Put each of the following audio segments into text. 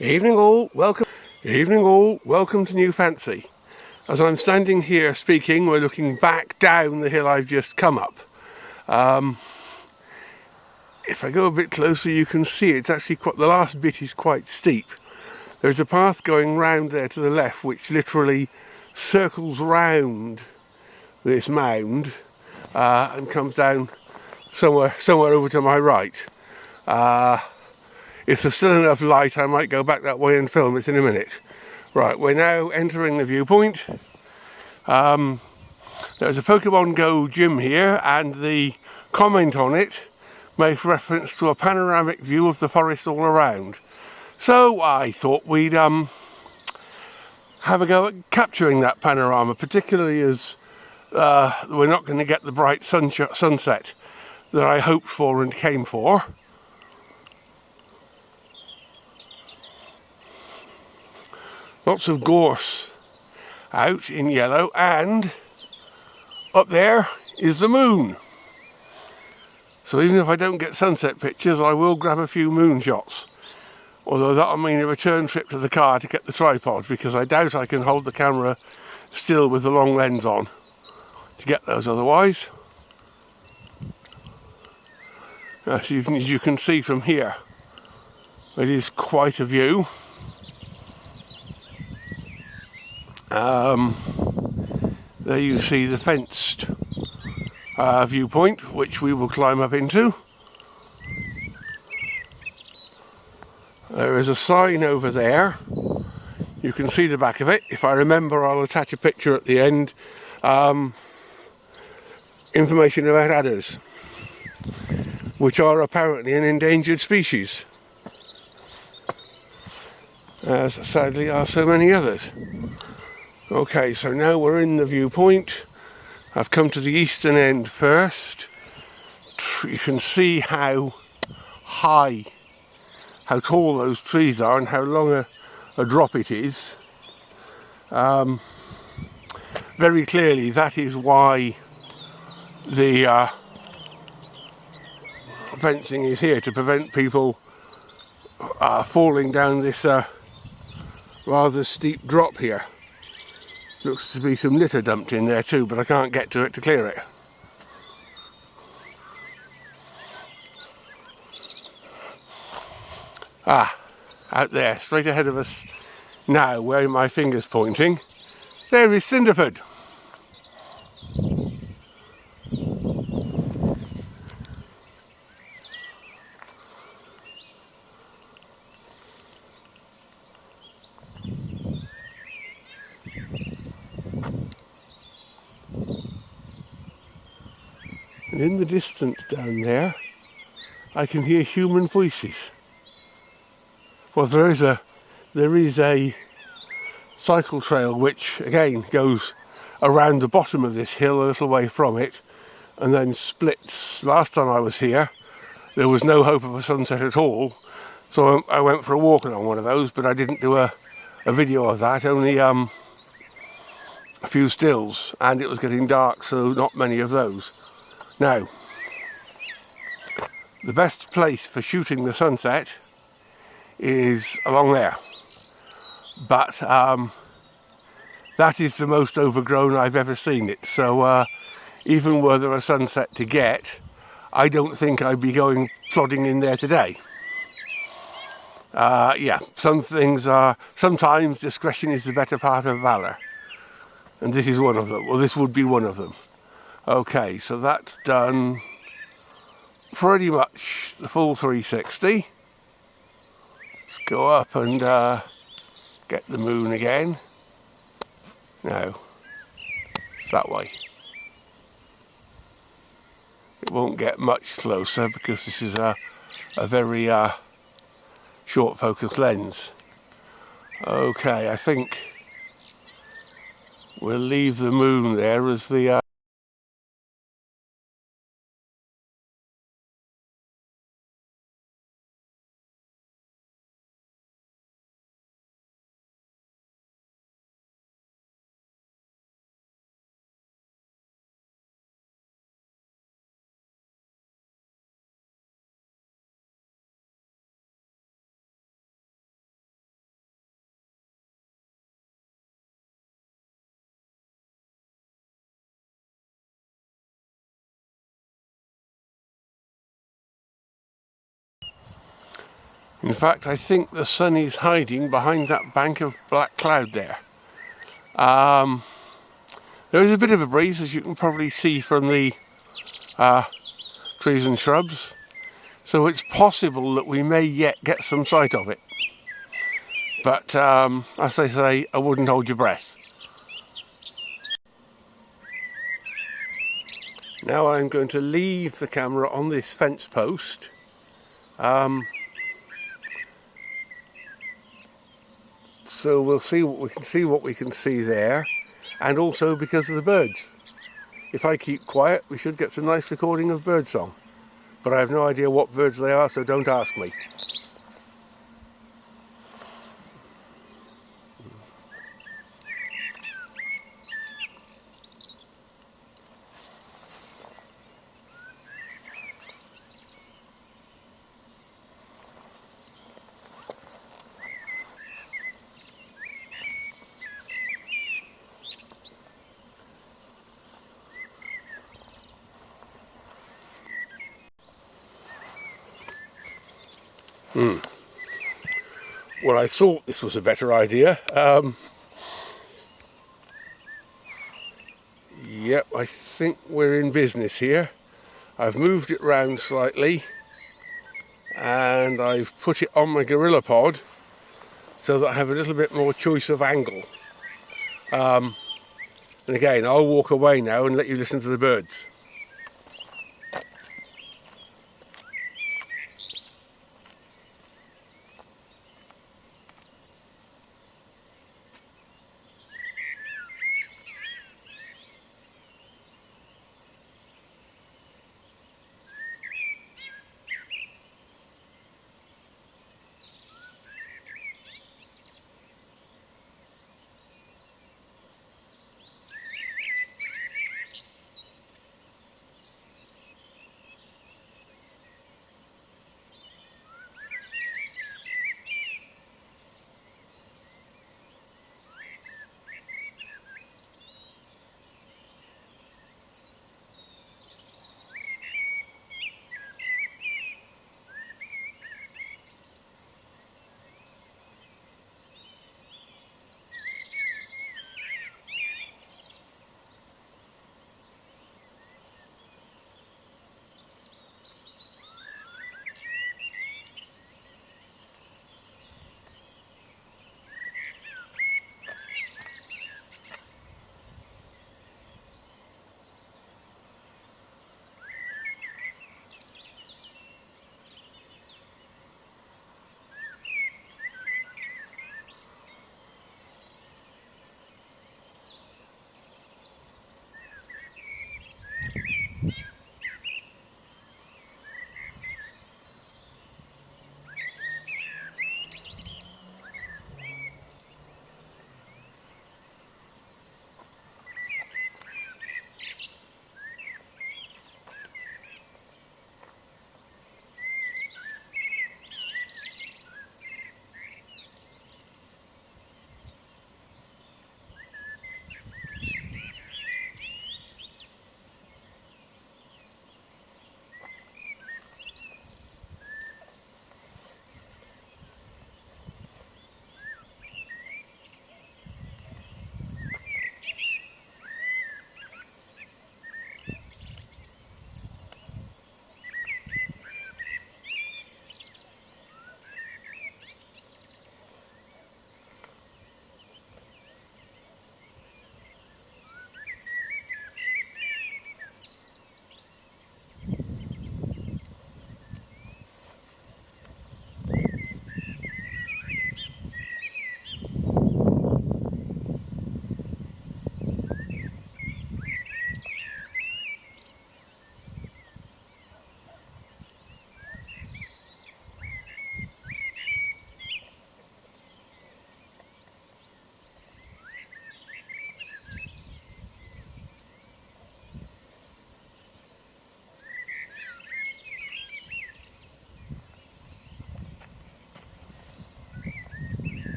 Evening all, welcome to New Fancy. As I'm standing here speaking, we're looking back down the hill I've just come up. If I go a bit closer you can see it's actually the last bit is quite steep. There's a path going round there to the left which literally circles round this mound and comes down somewhere over to my right. If there's still enough light I might go back that way and film it in a minute. Right, we're now entering the viewpoint. There's a Pokemon Go gym here and the comment on it makes reference to a panoramic view of the forest all around. So I thought we'd have a go at capturing that panorama, particularly as we're not going to get the bright sunset that I hoped for and came for. Lots of gorse out in yellow, and up there is the moon. So even if I don't get sunset pictures, I will grab a few moon shots. Although that'll mean a return trip to the car to get the tripod, because I doubt I can hold the camera still with the long lens on to get those otherwise. As you can see from here, it is quite a view. There you see the fenced viewpoint, which we will climb up into. There is a sign over there. You can see the back of it. If I remember, I'll attach a picture at the end. Information about adders, which are apparently an endangered species, as sadly are so many others. Okay, so now we're in the viewpoint. I've come to the eastern end first. You can see how high, how tall those trees are and how long a drop it is. Very clearly that is why the fencing is here, to prevent people falling down this rather steep drop here. Looks to be some litter dumped in there too, but I can't get to it to clear it. Out there, straight ahead of us now, where my finger's pointing, there is Cinderford. And in the distance down there, I can hear human voices. Well, there is a cycle trail which again goes around the bottom of this hill a little way from it and then splits. Last time I was here there was no hope of a sunset at all, so I went for a walk along one of those, but I didn't do a video of that, only a few stills, and it was getting dark, so not many of those. Now, the best place for shooting the sunset is along there, but that is the most overgrown I've ever seen it, so even were there a sunset to get, I don't think I'd be going plodding in there today. Yeah, some things are, sometimes discretion is the better part of valour, and this is one of them. Well, this would be one of them. Okay, so that's done pretty much the full 360. Let's go up and get the moon again. No, that way. It won't get much closer because this is a very short focus lens. Okay, I think we'll leave the moon there as the In fact, I think the sun is hiding behind that bank of black cloud there. There is a bit of a breeze, as you can probably see from the trees and shrubs, so it's possible that we may yet get some sight of it. But as they say, I wouldn't hold your breath. Now I'm going to leave the camera on this fence post. So we'll see what we can see there, and also because of the birds. If I keep quiet, we should get some nice recording of birdsong. But I have no idea what birds they are, so don't ask me. Well, I thought this was a better idea. Yep, I think we're in business here. I've moved it round slightly and I've put it on my GorillaPod so that I have a little bit more choice of angle. And again, I'll walk away now and let you listen to the birds.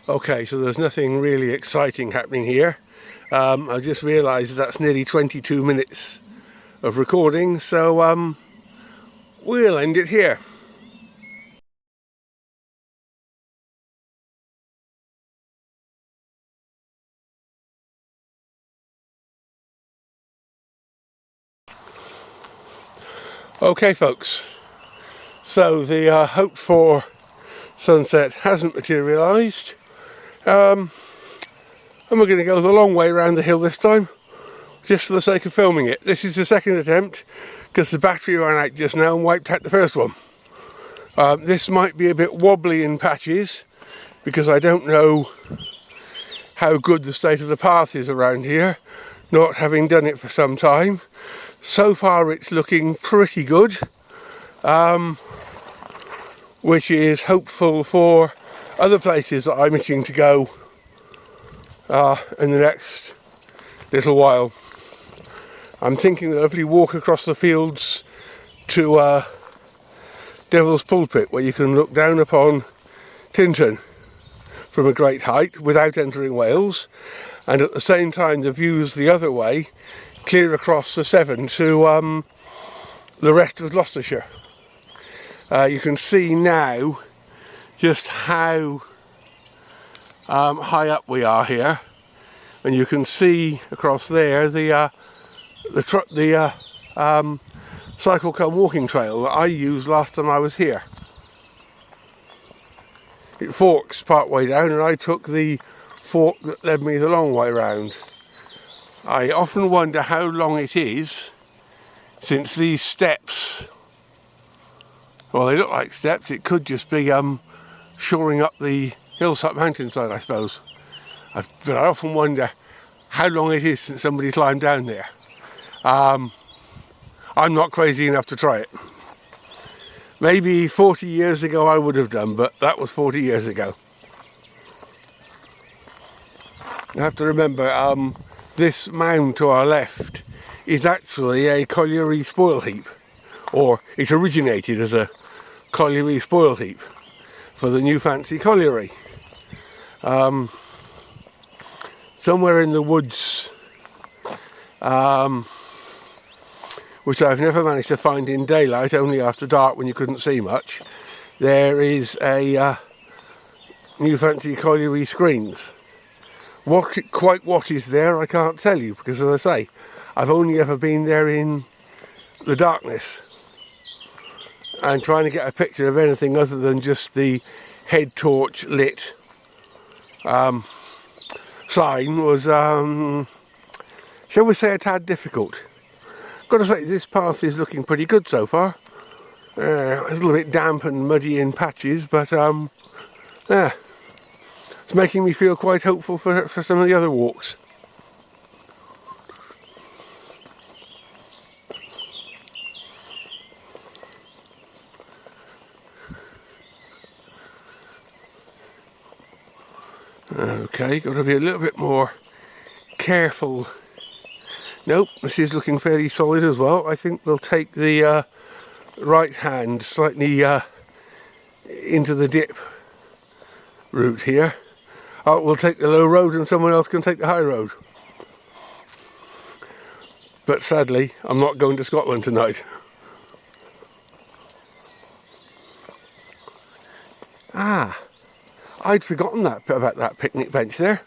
Okay, so there's nothing really exciting happening here. I just realised that's nearly 22 minutes of recording, so we'll end it here. Okay folks, so the hoped for sunset hasn't materialised, and we're going to go the long way around the hill this time, just for the sake of filming it. This is the second attempt, because the battery ran out just now and wiped out the first one. This might be a bit wobbly in patches, because I don't know how good the state of the path is around here, not having done it for some time. So far it's looking pretty good, which is hopeful for other places that I'm itching to go in the next little while. I'm thinking that if you walk across the fields to Devil's Pulpit, where you can look down upon Tintern from a great height without entering Wales, and at the same time the views the other way, clear across the Severn to the rest of Gloucestershire. You can see now just how high up we are here, and you can see across there the cycle come walking trail that I used last time I was here. It forks part way down, and I took the fork that led me the long way round. I often wonder how long it is since these steps, well, they look like steps, it could just be shoring up the hillside mountainside, I suppose. But I often wonder how long it is since somebody climbed down there. I'm not crazy enough to try it. Maybe 40 years ago I would have done, but that was 40 years ago. You have to remember, this mound to our left is actually a colliery spoil heap, or it originated as a colliery spoil heap for the New Fancy Colliery. Somewhere in the woods, which I've never managed to find in daylight, only after dark when you couldn't see much, there is a New Fancy Colliery screens. What is there I can't tell you, because as I say, I've only ever been there in the darkness, and trying to get a picture of anything other than just the head torch lit sign was, shall we say, a tad difficult. Got to say, this path is looking pretty good so far. It's a little bit damp and muddy in patches, but yeah, it's making me feel quite hopeful for some of the other walks. Okay, got to be a little bit more careful. Nope, this is looking fairly solid as well. I think we'll take the right hand slightly into the dip route here. Oh, we'll take the low road and someone else can take the high road. But sadly, I'm not going to Scotland tonight. Ah, I'd forgotten about that picnic bench there.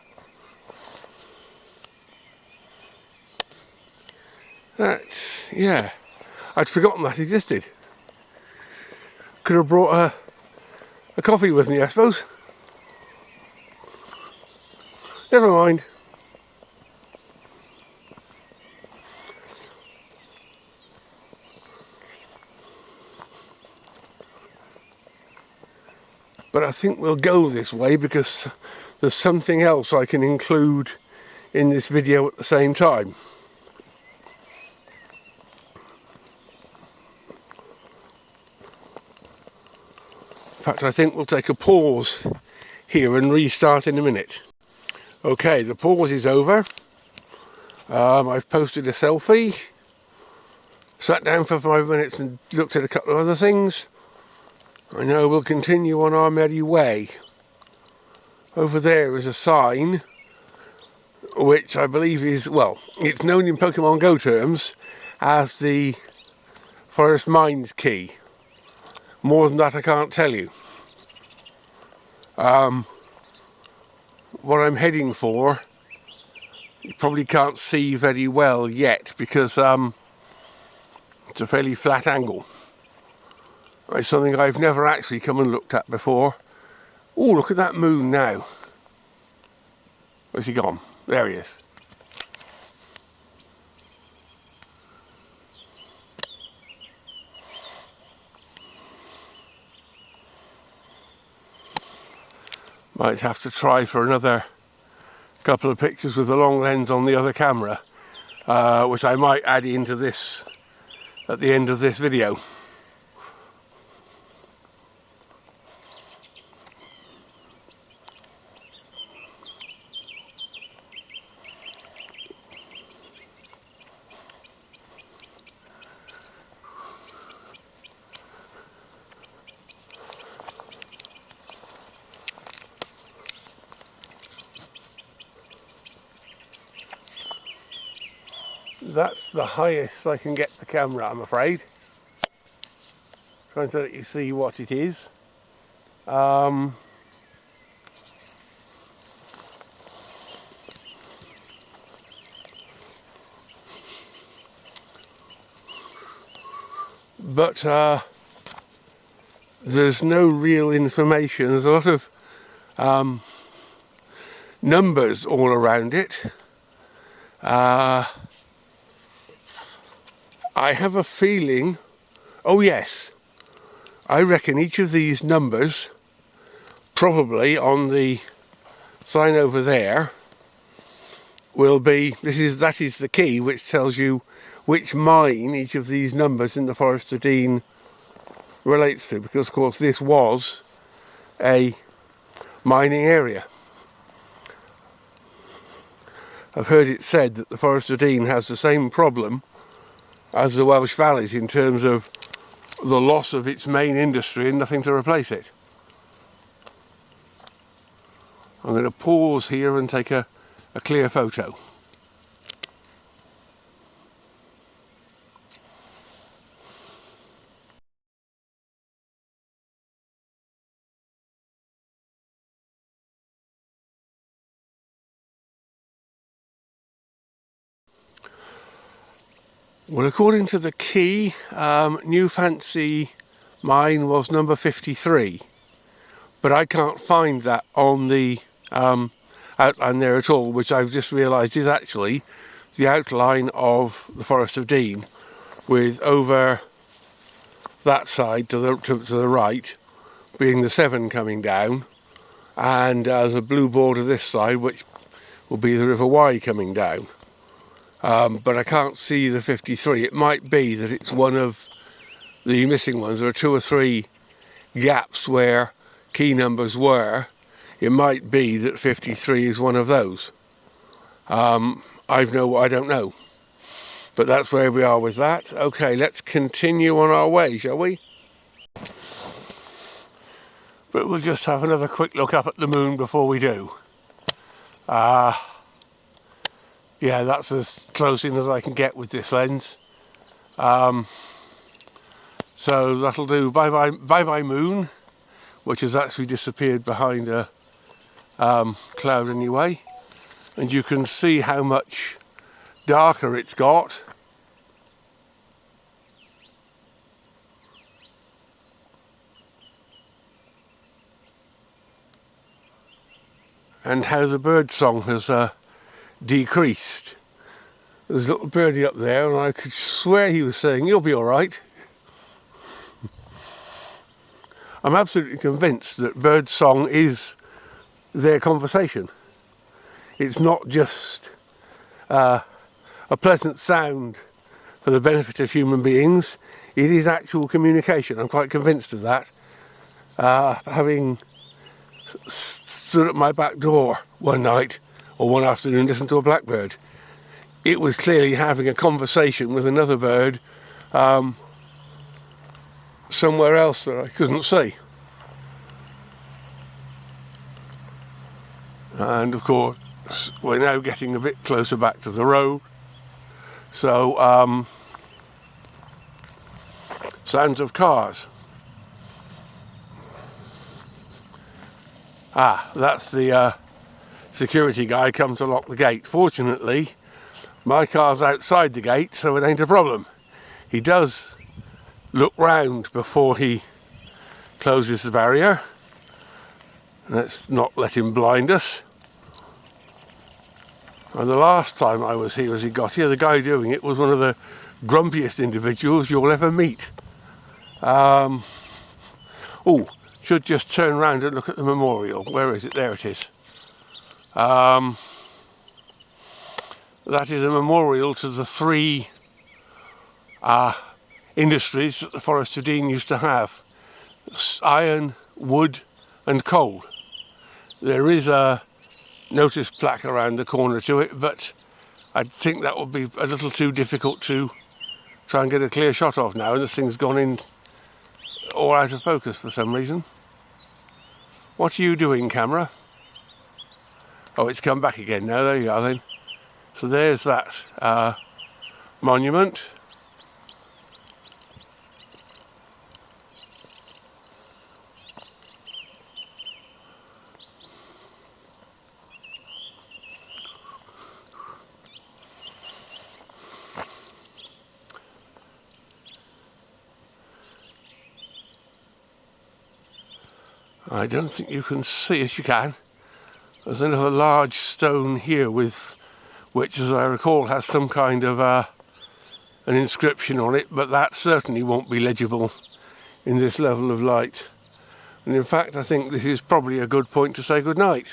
That's, yeah, I'd forgotten that existed. Could have brought a coffee with me, I suppose. Never mind. But I think we'll go this way because there's something else I can include in this video at the same time. In fact, I think we'll take a pause here and restart in a minute. Okay, the pause is over. I've posted a selfie, sat down for 5 minutes and looked at a couple of other things. I know we'll continue on our merry way. over there is a sign which I believe is, well, it's known in Pokemon Go terms as the Forest Mines key. More than that I can't tell you. What I'm heading for, you probably can't see very well yet because it's a fairly flat angle. It's something I've never actually come and looked at before. Oh, look at that moon now. Where's he gone? There he is. Might have to try for another couple of pictures with the long lens on the other camera, which I might add into this at the end of this video. That's the highest I can get the camera, I'm afraid. Trying to let you see what it is. But there's no real information. There's a lot of numbers all around it. I have a feeling, oh yes, I reckon each of these numbers, probably on the sign over there, will be, that is the key which tells you which mine each of these numbers in the Forest of Dean relates to, because of course this was a mining area. I've heard it said that the Forest of Dean has the same problem as the Welsh Valleys in terms of the loss of its main industry and nothing to replace it. I'm going to pause here and take a clear photo. Well, according to the key, New Fancy mine was number 53, but I can't find that on the outline there at all, which I've just realised is actually the outline of the Forest of Dean, with over that side to the right being the 7 coming down, and as a blue border this side, which will be the River Wye coming down. But I can't see the 53. It might be that it's one of the missing ones. There are 2 or 3 gaps where key numbers were. It might be that 53 is one of those. I don't know. But that's where we are with that. Okay, let's continue on our way, shall we? But we'll just have another quick look up at the moon before we do. Yeah, that's as close in as I can get with this lens. So that'll do. Bye bye moon, which has actually disappeared behind a cloud anyway. And you can see how much darker it's got. And how the bird song has decreased. There's a little birdie up there, and I could swear he was saying, "You'll be all right." I'm absolutely convinced that bird song is their conversation. It's not just a pleasant sound for the benefit of human beings. It is actual communication. I'm quite convinced of that. Having stood at my back door one night or one afternoon, listened to a blackbird. It was clearly having a conversation with another bird somewhere else that I couldn't see. And of course we're now getting a bit closer back to the road, so sounds of cars. That's the security guy come to lock the gate. Fortunately, my car's outside the gate, so it ain't a problem. He does look round before he closes the barrier. Let's not let him blind us. And the last time I was here as he got here, the guy doing it was one of the grumpiest individuals you'll ever meet. Should just turn around and look at the memorial. Where is it? There it is. That is a memorial to the three industries that the Forest of Dean used to have: iron, wood and coal. There is a notice plaque around the corner to it, but I think that would be a little too difficult to try and get a clear shot of now, and this thing's gone in all out of focus for some reason. What are you doing, camera? Oh, it's come back again now. There you are then. So there's that monument. I don't think you can see it. You can. There's another large stone here with which, as I recall, has some kind of an inscription on it, but that certainly won't be legible in this level of light. And in fact, I think this is probably a good point to say good night.